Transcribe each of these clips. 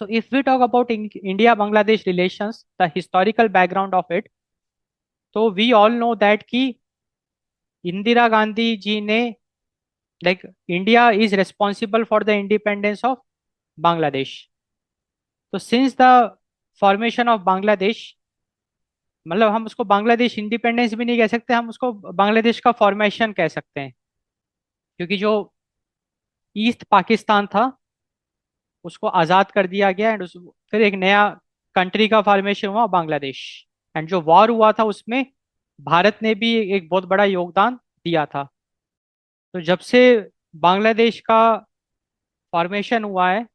So if we talk about India-Bangladesh relations, the historical background of it, तो we all know that कि इंदिरा गांधी जी ने like India is responsible for the independence of Bangladesh. तो since the formation of Bangladesh, मतलब हम उसको Bangladesh independence भी नहीं कह सकते, हम उसको बांग्लादेश का फॉर्मेशन कह सकते हैं. क्योंकि जो ईस्ट पाकिस्तान था उसको आज़ाद कर दिया गया एंड फिर एक नया कंट्री का फॉर्मेशन हुआ बांग्लादेश. एंड जो वॉर हुआ था उसमें भारत ने भी एक बहुत बड़ा योगदान दिया था. तो जब से बांग्लादेश का फॉर्मेशन हुआ है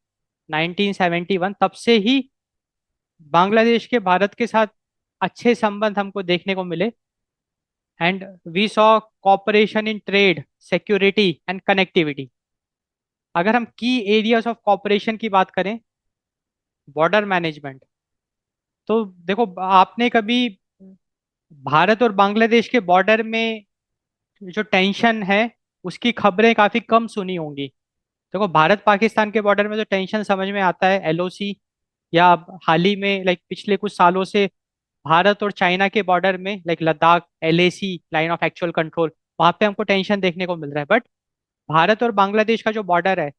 1971, तब से ही बांग्लादेश के भारत के साथ अच्छे संबंध हमको देखने को मिले. And we saw cooperation in trade, security and connectivity. अगर हम की एरियाज ऑफ कॉपरेशन की बात करें, बॉर्डर मैनेजमेंट, तो देखो आपने कभी भारत और बांग्लादेश के बॉर्डर में जो टेंशन है उसकी खबरें काफी कम सुनी होंगी. देखो भारत पाकिस्तान के बॉर्डर में जो टेंशन समझ में आता है एलओसी, या हाल ही में लाइक पिछले कुछ सालों से भारत और चाइना के बॉर्डर में like Ladakh LAC, line of actual control, वहां पे हमको टेंशन देखने को मिल रहा है. बट भारत और बांग्लादेश का जो बॉर्डर है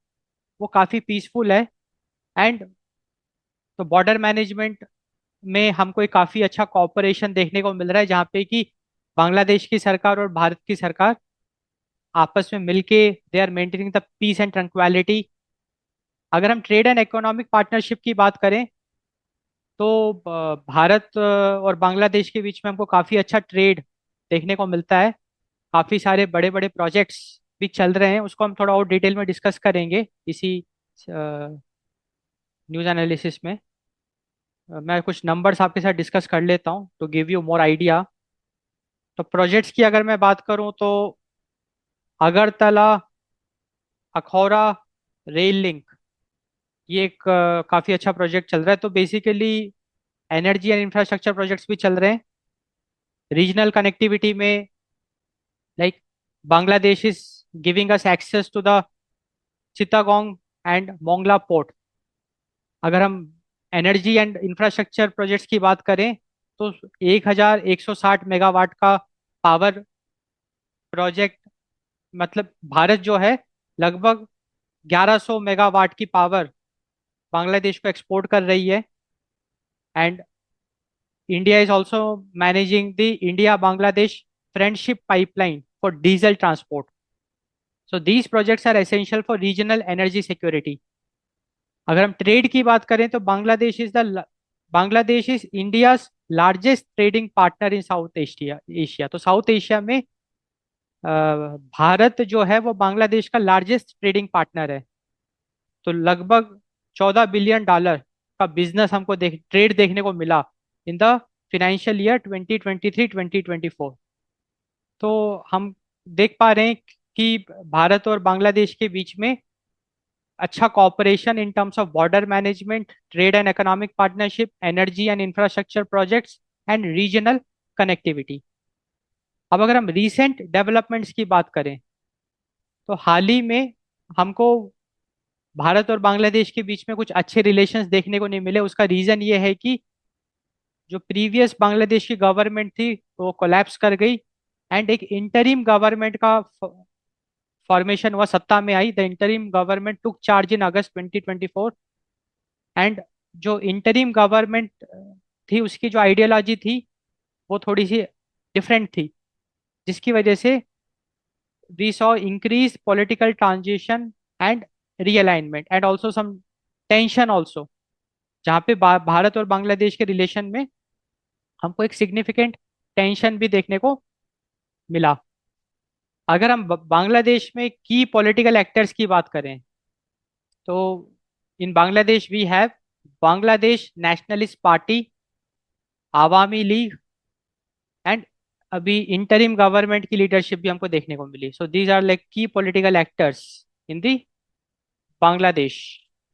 वो काफी पीसफुल है. एंड तो बॉर्डर मैनेजमेंट में हमको एक काफी अच्छा कॉपरेशन देखने को मिल रहा है, जहाँ पे कि बांग्लादेश की सरकार और भारत की सरकार आपस में मिलके they are maintaining the peace and tranquility. अगर हम ट्रेड एंड इकोनॉमिक पार्टनरशिप की बात करें, तो भारत और बांग्लादेश के बीच में हमको काफी अच्छा ट्रेड देखने को मिलता है. काफी सारे बड़े बड़े प्रोजेक्ट्स भी चल रहे हैं, उसको हम थोड़ा और डिटेल में डिस्कस करेंगे इसी न्यूज़ एनालिसिस में. मैं कुछ नंबर्स आपके साथ डिस्कस कर लेता हूँ to give you more idea. तो प्रोजेक्ट्स की अगर मैं बात करूँ तो अगरतला अखौरा रेल लिंक, ये एक काफ़ी अच्छा प्रोजेक्ट चल रहा है. तो basically energy and infrastructure projects भी चल रहे हैं. रीजनल कनेक्टिविटी में like Bangladesh is giving us access to the Chittagong and Mongla port. अगर हम एनर्जी एंड इंफ्रास्ट्रक्चर प्रोजेक्ट्स की बात करें, तो 1160 मेगावाट का पावर प्रोजेक्ट, मतलब भारत जो है लगभग 1100 मेगावाट की पावर बांग्लादेश को एक्सपोर्ट कर रही है. And India is also managing the India Bangladesh friendship pipeline for diesel transport. So these projects are essential for regional energy security. अगर हम ट्रेड की बात करें तो Bangladesh is India largest trading partner in South Asia Asia. तो South Asia में भारत जो है वो बांग्लादेश का लार्जेस्ट ट्रेडिंग पार्टनर है. तो लगभग $14 बिलियन का बिजनेस हमको ट्रेड देखने को मिला इन द फिनेंशियल ईयर 2023-2024. तो हम देख पा रहे हैं कि भारत और बांग्लादेश के बीच में अच्छा cooperation in terms of border management, trade and economic partnership, energy and infrastructure projects and regional connectivity. अब अगर हम रीसेंट डेवलपमेंट्स की बात करें, तो हाल ही में हमको भारत और बांग्लादेश के बीच में कुछ अच्छे रिलेशंस देखने को नहीं मिले. उसका रीजन ये है कि जो प्रीवियस बांग्लादेश की गवर्नमेंट थी वो कोलैप्स कर गई एंड एक इंटरिम गवर्नमेंट का फॉर्मेशन हुआ, सत्ता में आई. The interim government took charge in August 2024. And जो इंटरिम गवर्नमेंट थी उसकी जो आइडियोलॉजी थी वो थोड़ी सी डिफरेंट थी, जिसकी वजह से we saw increase political transition and realignment and also some tension also, जहाँ पे भारत और बांग्लादेश के रिलेशन में हमको एक सिग्निफिकेंट टेंशन भी देखने को मिला. अगर हम बांग्लादेश में की पॉलिटिकल एक्टर्स की बात करें, तो in Bangladesh we have Bangladesh Nationalist Party, Awami League, and अभी इंटरिम गवर्नमेंट की लीडरशिप भी हमको देखने को मिली. So these are like key political actors in the Bangladesh.